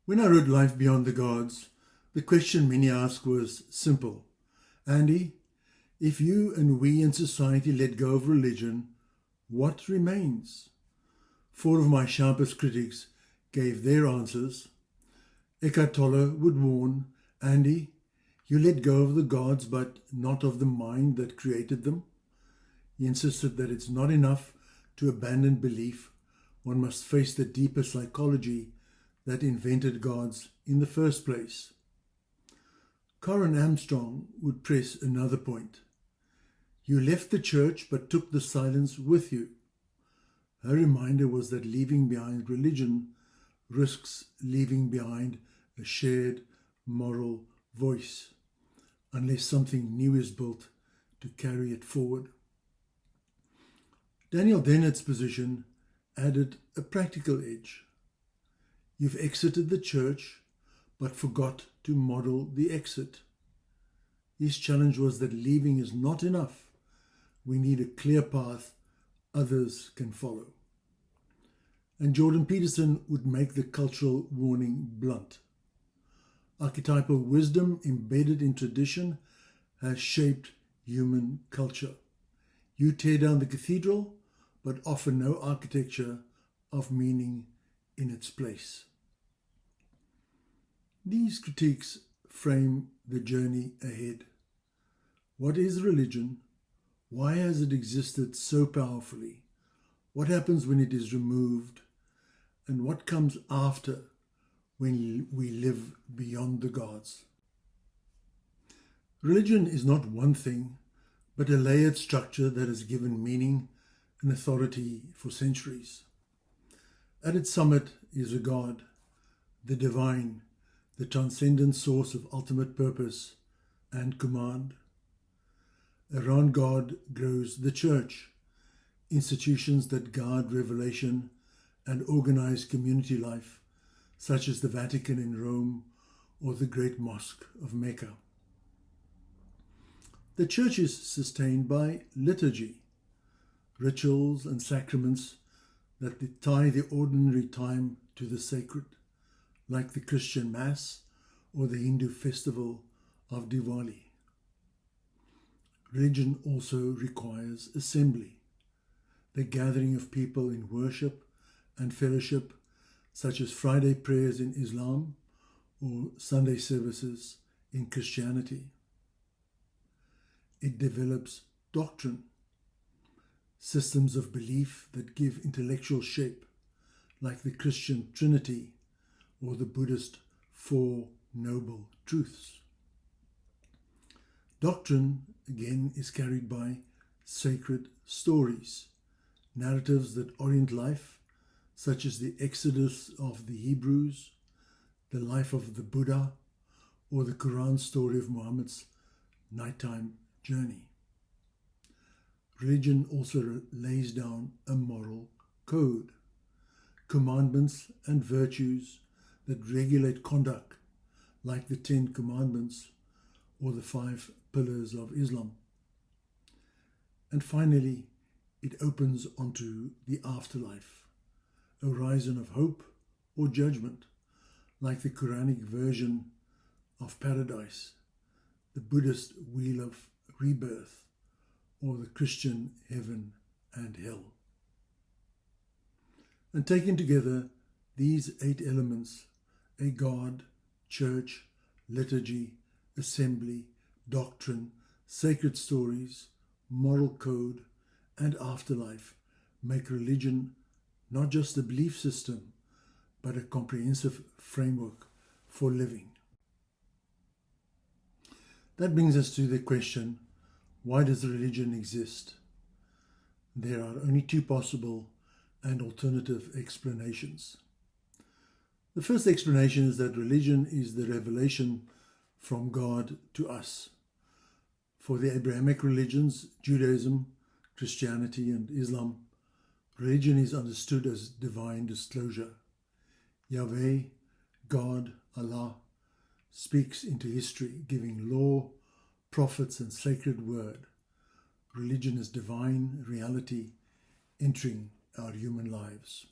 When I wrote Life Beyond the Gods, the question many asked was simple. Andy, if you and we in society let go of religion, what remains? 4 of my sharpest critics gave their answers. Tolle would warn, Andy, you let go of the gods but not of the mind that created them. He insisted that it's not enough to abandon belief. One must face the deeper psychology that invented gods in the first place. Armstrong would press another point. You left the church but took the silence with you. Her reminder was that leaving behind religion risks leaving behind a shared moral voice, unless something new is built to carry it forward. Dennett's position added a practical edge. You've exited the church, but forgot to model the exit. His challenge was that leaving is not enough. We need a clear path others can follow. And Peterson would make the cultural warning blunt. Archetypal wisdom embedded in tradition has shaped human culture. You tear down the cathedral, but offer no architecture of meaning in its place. These critiques frame the journey ahead. What is religion? Why has it existed so powerfully? What happens when it is removed? And what comes after when we live beyond the gods? Religion is not one thing, but a layered structure that has given meaning and authority for centuries. At its summit is a God, the divine, the transcendent source of ultimate purpose and command. Around God grows the church, institutions that guard revelation and organize community life, such as the Vatican in Rome or the Great Mosque of Mecca. The church is sustained by liturgy, rituals and sacraments that tie the ordinary time to the sacred, like the Christian Mass or the Hindu festival of Diwali. Religion also requires assembly, the gathering of people in worship and fellowship, such as Friday prayers in Islam or Sunday services in Christianity. It develops doctrine, systems of belief that give intellectual shape, like the Christian Trinity or the Buddhist Four Noble Truths. Doctrine, again, is carried by sacred stories, narratives that orient life, such as the Exodus of the Hebrews, the life of the Buddha, or the Quran story of Muhammad's nighttime journey. Religion also lays down a moral code, commandments and virtues that regulate conduct, like the 10 Commandments or the 5 Pillars of Islam. And finally, it opens onto the afterlife, a horizon of hope or judgment, like the Quranic version of paradise, the Buddhist wheel of rebirth, or the Christian heaven and hell. And taken together, these 8 elements, a God, church, liturgy, assembly, doctrine, sacred stories, moral code, and afterlife, make religion not just a belief system, but a comprehensive framework for living. That brings us to the question, why does religion exist? There are only 2 possible and alternative explanations. The first explanation is that religion is the revelation from God to us. For the Abrahamic religions, Judaism, Christianity, and Islam, religion is understood as divine disclosure. Yahweh, God, Allah, speaks into history, giving law, prophets, and sacred word. Religion is divine reality entering our human lives.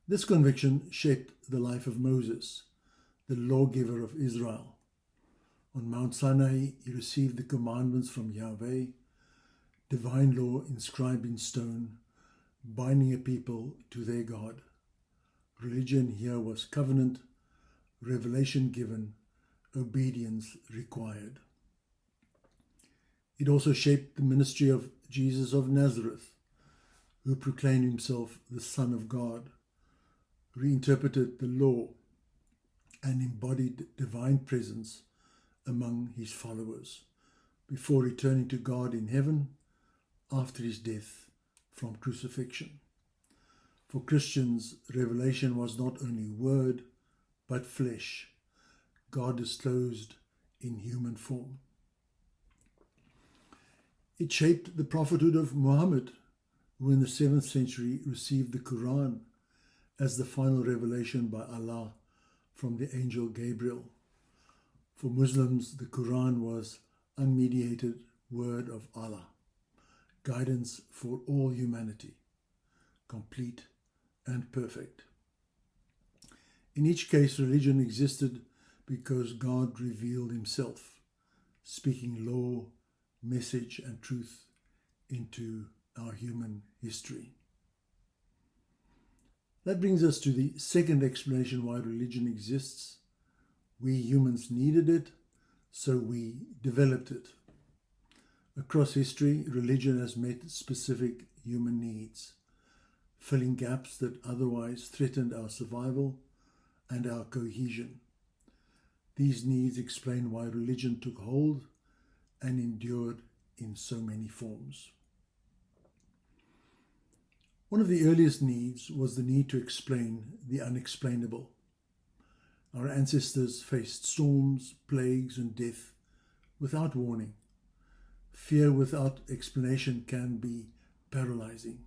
This conviction shaped the life of Moses, the lawgiver of Israel. On Mount Sinai, he received the commandments from Yahweh, divine law inscribed in stone, binding a people to their God. Religion here was covenant, revelation given, obedience required. It also shaped the ministry of Jesus of Nazareth, who proclaimed himself the Son of God, reinterpreted the law, and embodied divine presence among his followers before returning to God in heaven after his death from crucifixion. For Christians, revelation was not only word, but flesh, God disclosed in human form. It shaped the prophethood of Muhammad, who in the 7th century received the Quran as the final revelation by Allah from the angel Gabriel. For Muslims, the Quran was unmediated word of Allah, guidance for all humanity, complete and perfect. In each case, religion existed because God revealed himself, speaking law, message, and truth into our human history. That brings us to the second explanation why religion exists. We humans needed it, so we developed it. Across history, religion has met specific human needs, filling gaps that otherwise threatened our survival and our cohesion. These needs explain why religion took hold and endured in so many forms. One of the earliest needs was the need to explain the unexplainable. Our ancestors faced storms, plagues, and death without warning. Fear without explanation can be paralyzing.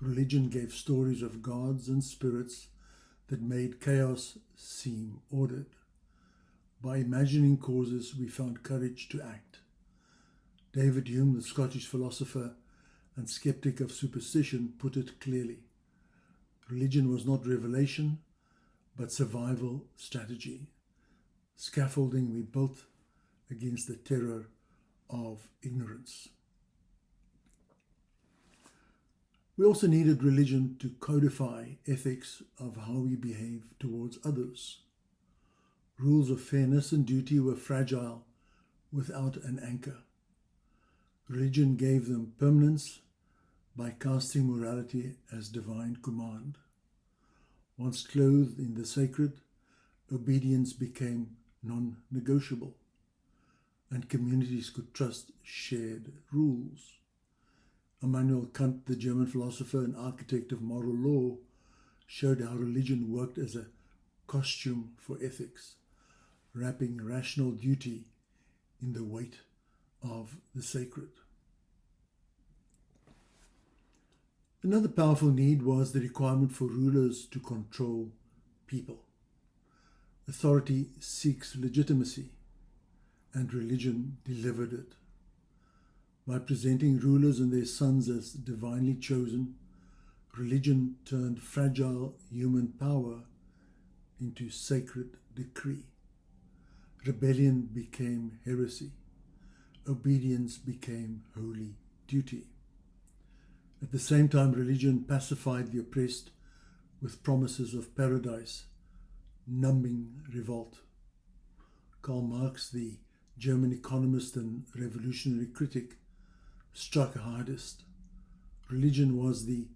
Religion gave stories of gods and spirits that made chaos seem ordered. By imagining causes, we found courage to act. David Hume, the Scottish philosopher and skeptic of superstition, put it clearly. Religion was not revelation, but survival strategy. Scaffolding we built against the terror of ignorance. We also needed religion to codify ethics of how we behave towards others. Rules of fairness and duty were fragile without an anchor. Religion gave them permanence by casting morality as divine command. Once clothed in the sacred, obedience became non-negotiable, and communities could trust shared rules. Immanuel Kant, the German philosopher and architect of moral law, showed how religion worked as a costume for ethics, wrapping rational duty in the weight of the sacred. Another powerful need was the requirement for rulers to control people. Authority seeks legitimacy, and religion delivered it. By presenting rulers and their sons as divinely chosen, religion turned fragile human power into sacred decree. Rebellion became heresy. Obedience became holy duty. At the same time, religion pacified the oppressed with promises of paradise, numbing revolt. Karl Marx, the German economist and revolutionary critic, struck hardest. Religion was the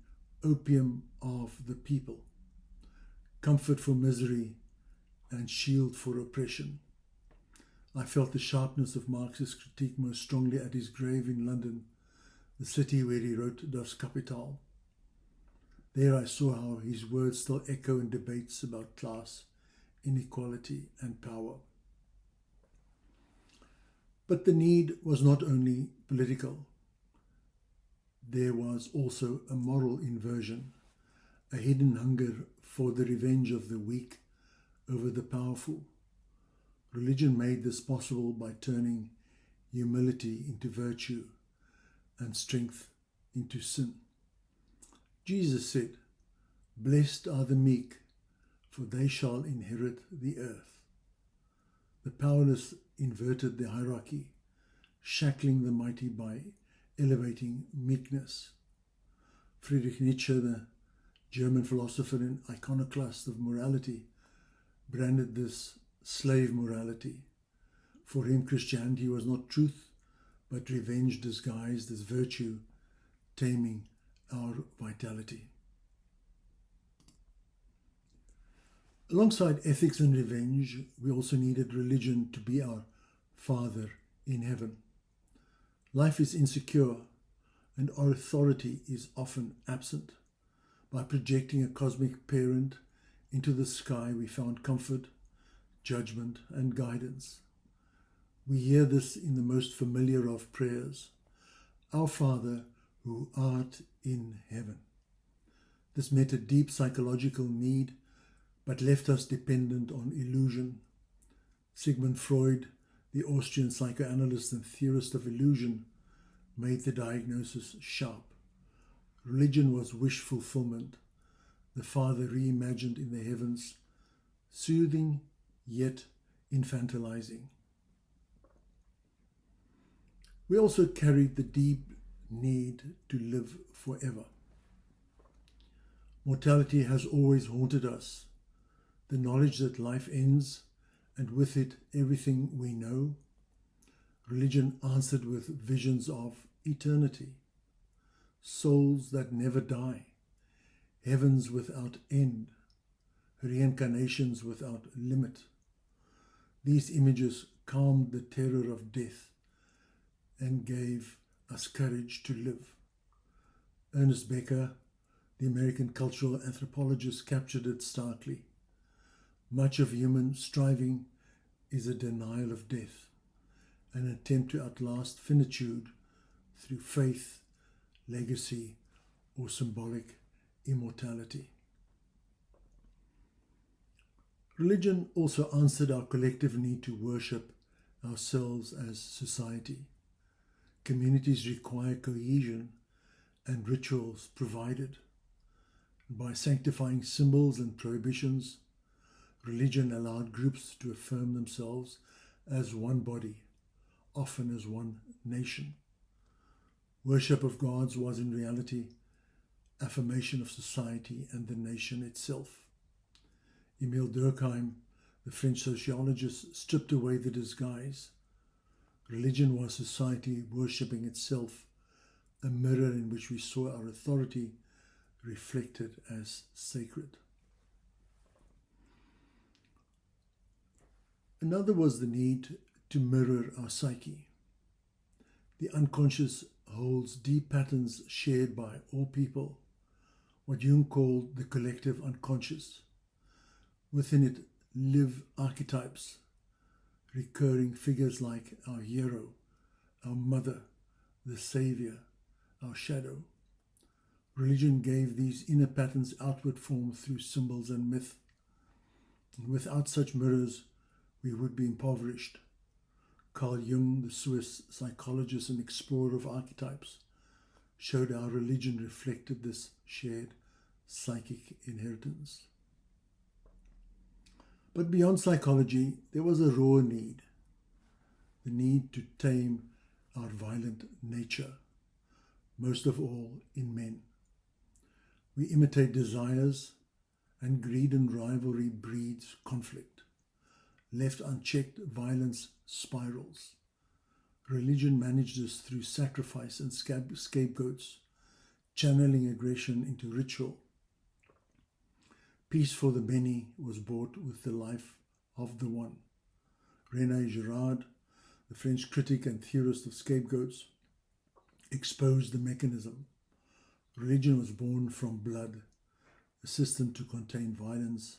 opium of the people, comfort for misery and shield for oppression. I felt the sharpness of Marx's critique most strongly at his grave in London, the city where he wrote Das Kapital. There I saw how his words still echo in debates about class, inequality, and power. But the need was not only political. There was also a moral inversion, a hidden hunger for the revenge of the weak over the powerful. Religion made this possible by turning humility into virtue and strength into sin. Jesus said, Blessed are the meek, for they shall inherit the earth. The powerless inverted the hierarchy, shackling the mighty by elevating meekness. Friedrich Nietzsche, the German philosopher and iconoclast of morality, branded this slave morality. For him, Christianity was not truth, but revenge disguised as virtue, taming our vitality. Alongside ethics and revenge, we also needed religion to be our Father in heaven. Life is insecure, and our authority is often absent. By projecting a cosmic parent into the sky, we found comfort, judgment, and guidance. We hear this in the most familiar of prayers, Our Father, who art in heaven. This met a deep psychological need, but left us dependent on illusion. Sigmund Freud, the Austrian psychoanalyst and theorist of illusion, made the diagnosis sharp. Religion was wish fulfillment, the Father reimagined in the heavens, soothing yet infantilizing. We also carried the deep need to live forever. Mortality has always haunted us. The knowledge that life ends, and with it everything we know. Religion answered with visions of eternity, souls that never die, heavens without end, reincarnations without limit. These images calmed the terror of death and gave us courage to live. Ernest Becker, the American cultural anthropologist, captured it starkly. Much of human striving is a denial of death, an attempt to outlast finitude through faith, legacy, or symbolic immortality. Religion also answered our collective need to worship ourselves as society. Communities require cohesion, and rituals provided. By sanctifying symbols and prohibitions, religion allowed groups to affirm themselves as one body, often as one nation. Worship of gods was in reality affirmation of society and the nation itself. Emile Durkheim, the French sociologist, stripped away the disguise. Religion was society worshipping itself, a mirror in which we saw our authority reflected as sacred. Another was the need to mirror our psyche. The unconscious holds deep patterns shared by all people, what Jung called the collective unconscious. Within it live archetypes, recurring figures like our hero, our mother, the savior, our shadow. Religion gave these inner patterns outward form through symbols and myth. And without such mirrors, we would be impoverished. Carl Jung, the Swiss psychologist and explorer of archetypes, showed how religion reflected this shared psychic inheritance. But beyond psychology, there was a raw need, the need to tame our violent nature, most of all in men. We imitate desires, and greed and rivalry breeds conflict. Left unchecked, violence spirals. Religion managed this through sacrifice and scapegoats, channeling aggression into ritual. Peace for the many was bought with the life of the one. René Girard, the French critic and theorist of scapegoats, exposed the mechanism. Religion was born from blood, a system to contain violence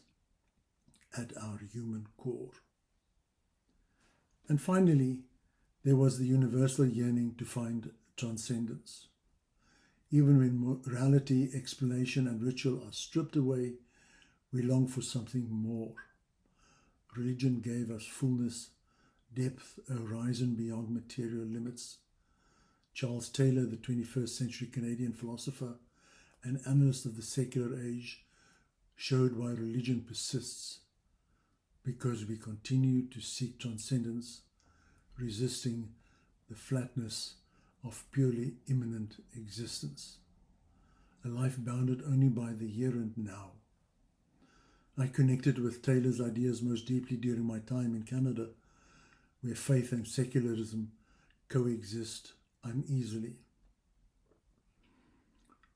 at our human core. And finally, there was the universal yearning to find transcendence. Even when morality, explanation, and ritual are stripped away, we long for something more. Religion gave us fullness, depth, a horizon beyond material limits. Charles Taylor, the 21st century Canadian philosopher and analyst of the secular age, showed why religion persists, because we continue to seek transcendence, resisting the flatness of purely immanent existence, a life bounded only by the here and now. I connected with Taylor's ideas most deeply during my time in Canada, where faith and secularism coexist uneasily.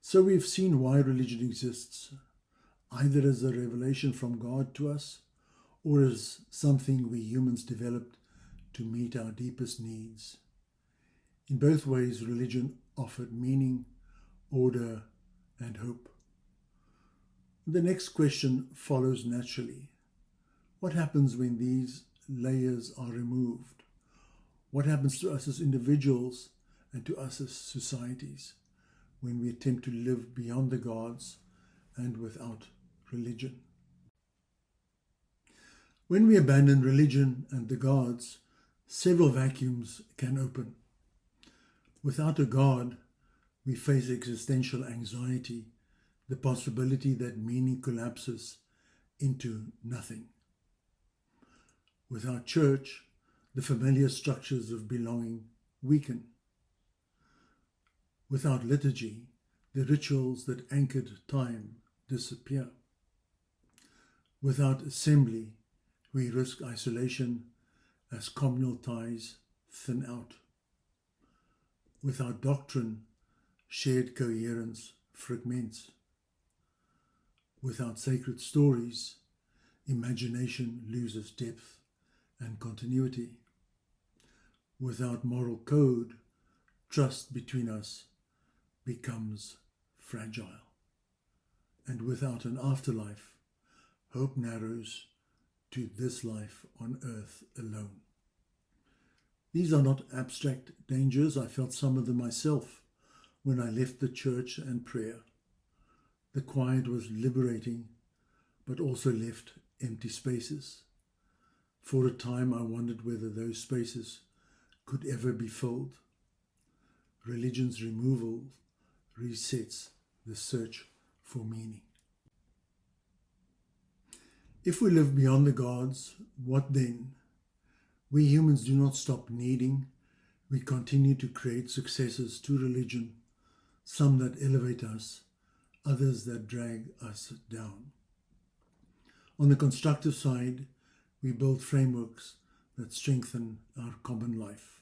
So we've seen why religion exists, either as a revelation from God to us, or as something we humans developed to meet our deepest needs. In both ways, religion offered meaning, order, and hope. The next question follows naturally. What happens when these layers are removed? What happens to us as individuals and to us as societies when we attempt to live beyond the gods and without religion? When we abandon religion and the gods, several vacuums can open. Without a God, we face existential anxiety, the possibility that meaning collapses into nothing. Without church, the familiar structures of belonging weaken. Without liturgy, the rituals that anchored time disappear. Without assembly, we risk isolation as communal ties thin out. Without doctrine, shared coherence fragments. Without sacred stories, imagination loses depth and continuity. Without moral code, trust between us becomes fragile. And without an afterlife, hope narrows to this life on earth alone. These are not abstract dangers. I felt some of them myself when I left the church and prayer. The quiet was liberating, but also left empty spaces. For a time I wondered whether those spaces could ever be filled. Religion's removal resets the search for meaning. If we live beyond the gods, what then? We humans do not stop needing. We continue to create successors to religion, some that elevate us, others that drag us down. On the constructive side, we build frameworks that strengthen our common life.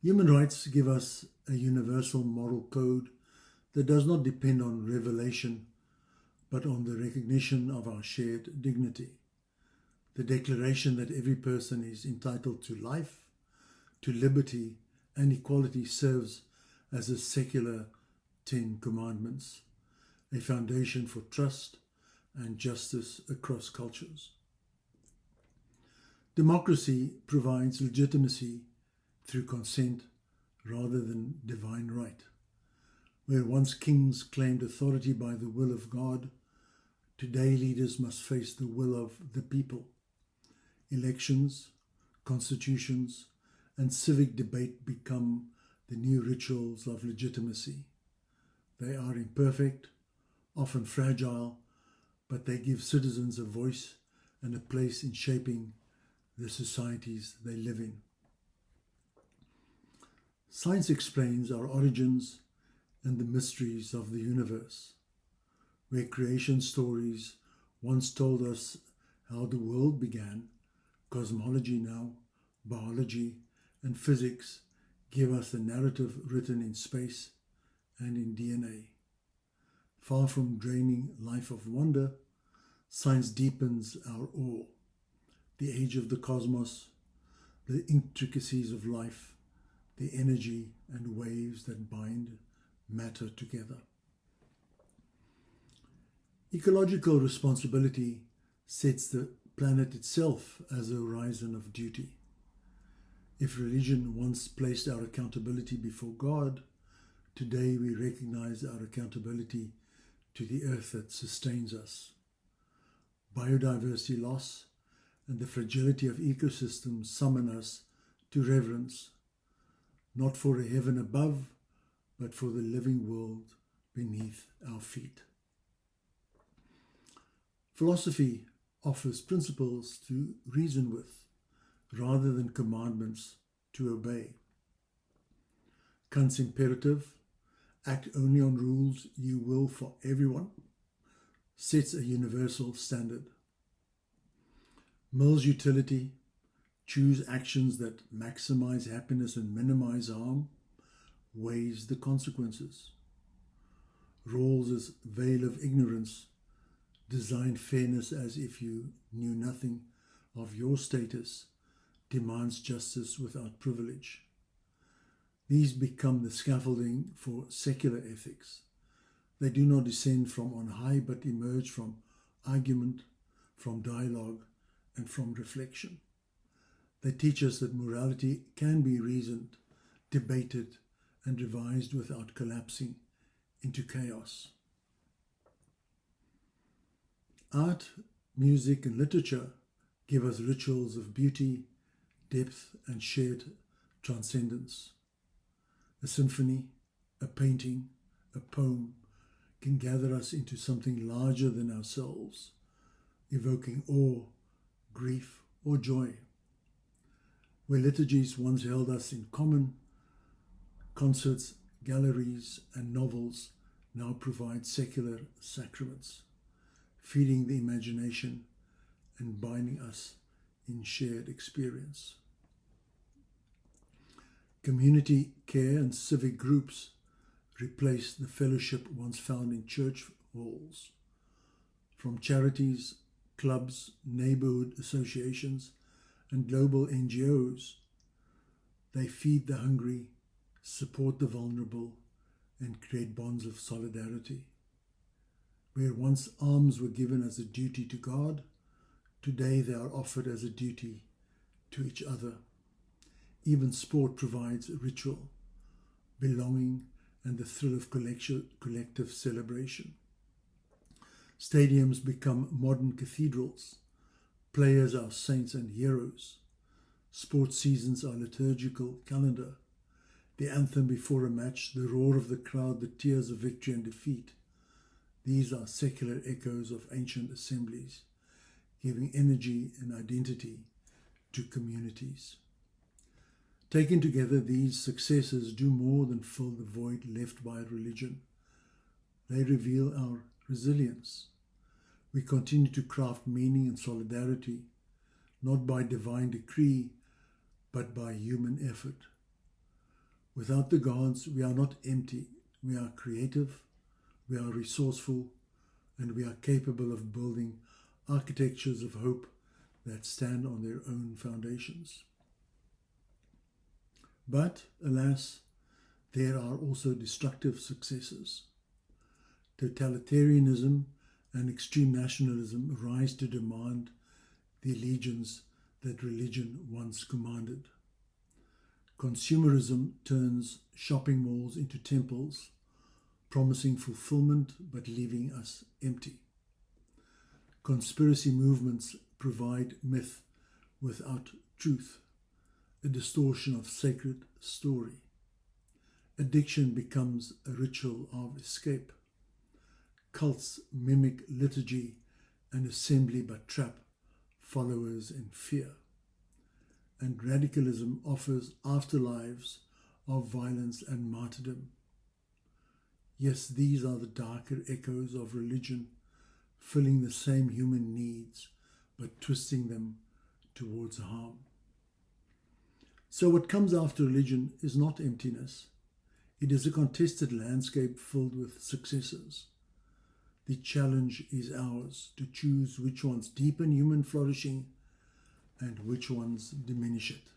Human rights give us a universal moral code that does not depend on revelation, but on the recognition of our shared dignity. The declaration that every person is entitled to life, to liberty, and equality serves as a secular 10 Commandments, a foundation for trust and justice across cultures. Democracy provides legitimacy through consent rather than divine right. Where once kings claimed authority by the will of God, today leaders must face the will of the people. Elections, constitutions, and civic debate become the new rituals of legitimacy. They are imperfect, often fragile, but they give citizens a voice and a place in shaping the societies they live in. Science explains our origins and the mysteries of the universe. Where creation stories once told us how the world began, cosmology now, biology, and physics give us a narrative written in space and in DNA. Far from draining life of wonder, science deepens our awe. The age of the cosmos, the intricacies of life, the energy and waves that bind matter together. Ecological responsibility sets the planet itself as a horizon of duty. If religion once placed our accountability before God, today we recognize our accountability to the earth that sustains us. Biodiversity loss and the fragility of ecosystems summon us to reverence, not for a heaven above, but for the living world beneath our feet. Philosophy offers principles to reason with, rather than commandments to obey. Kant's imperative, act only on rules you will for everyone, sets a universal standard. Mill's utility, choose actions that maximize happiness and minimize harm, weighs the consequences. Rawls's veil of ignorance, design fairness as if you knew nothing of your status, demands justice without privilege. These become the scaffolding for secular ethics. They do not descend from on high, but emerge from argument, from dialogue, and from reflection. They teach us that morality can be reasoned, debated, and revised without collapsing into chaos. Art, music, and literature give us rituals of beauty, depth, and shared transcendence. A symphony, a painting, a poem can gather us into something larger than ourselves, evoking awe, grief, or joy. Where liturgies once held us in common, concerts, galleries, and novels now provide secular sacraments, feeding the imagination and binding us in shared experience. Community care and civic groups replace the fellowship once found in church halls. From charities, clubs, neighborhood associations, and global NGOs, they feed the hungry, support the vulnerable, and create bonds of solidarity. Where once alms were given as a duty to God, today they are offered as a duty to each other. Even sport provides a ritual, belonging, and the thrill of collective celebration. Stadiums become modern cathedrals. Players are saints and heroes. Sports seasons are liturgical calendar. The anthem before a match, the roar of the crowd, the tears of victory and defeat. These are secular echoes of ancient assemblies, giving energy and identity to communities. Taken together, these successors do more than fill the void left by religion. They reveal our resilience. We continue to craft meaning and solidarity, not by divine decree, but by human effort. Without the gods, we are not empty. We are creative, we are resourceful, and we are capable of building architectures of hope that stand on their own foundations. But, alas, there are also destructive successors. Totalitarianism and extreme nationalism rise to demand the allegiance that religion once commanded. Consumerism turns shopping malls into temples, promising fulfillment but leaving us empty. Conspiracy movements provide myth without truth, a distortion of sacred story. Addiction becomes a ritual of escape. Cults mimic liturgy and assembly but trap followers in fear. And radicalism offers afterlives of violence and martyrdom. Yes, these are the darker echoes of religion, filling the same human needs but twisting them towards harm. So what comes after religion is not emptiness. It is a contested landscape filled with successors. The challenge is ours to choose which ones deepen human flourishing and which ones diminish it.